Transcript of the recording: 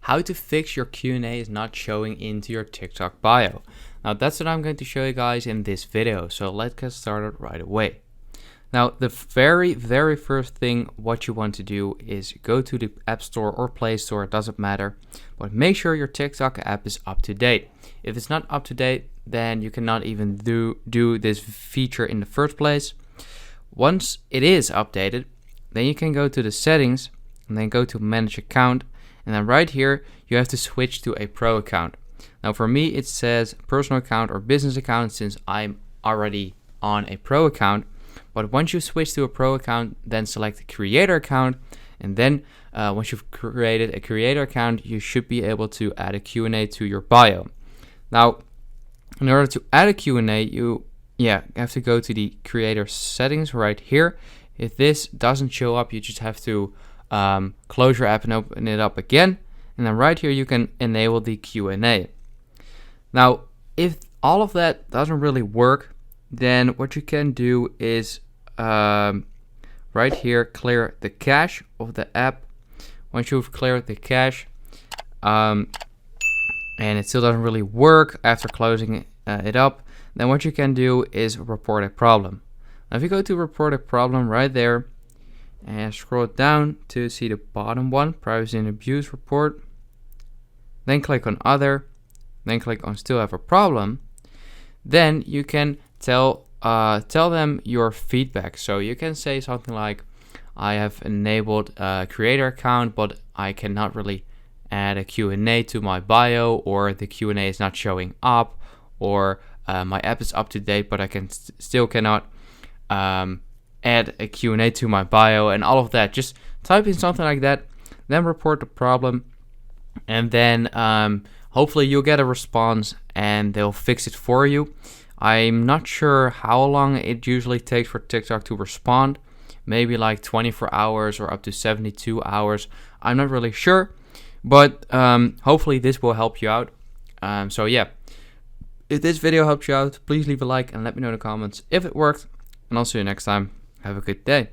how to fix your Q&A is not showing into your TikTok bio. Now that's what I'm going to show you guys in this video, so let's get started right away. Now the very first thing what you want to do is go to the App Store or Play Store, it doesn't matter, but make sure your TikTok app is up to date. If it's not up to date, then you cannot even do this feature in the first place. Once it is updated, then you can go to the settings and then go to manage account, and then right here you have to switch to a pro account. Now for me it says personal account or business account since I'm already on a pro account. But once you switch to a pro account, then select the creator account, and then once you've created a creator account, you should be able to add a Q&A to your bio. Now, in order to add a Q&A, you have to go to the creator settings right here. If this doesn't show up, you just have to close your app and open it up again, and then right here you can enable the Q&A. Now, if all of that doesn't really work, then what you can do is right here clear the cache of the app. Once you've cleared the cache and it still doesn't really work after closing it up, then what you can do is report a problem. Now if you go to report a problem right there and scroll down to see the bottom one, privacy and abuse report, then click on other, then click on still have a problem, then you can tell them your feedback. So you can say something like, I have enabled a creator account, but I cannot really add a Q&A to my bio, or the Q&A is not showing up, or my app is up to date, but I still cannot add a Q&A to my bio, and all of that. Just type in something like that, then report the problem, and then hopefully you'll get a response and they'll fix it for you. I'm not sure how long it usually takes for TikTok to respond. Maybe like 24 hours or up to 72 hours. I'm not really sure, but hopefully this will help you out. So yeah, if this video helped you out, please leave a like and let me know in the comments if it worked. And I'll see you next time. Have a good day.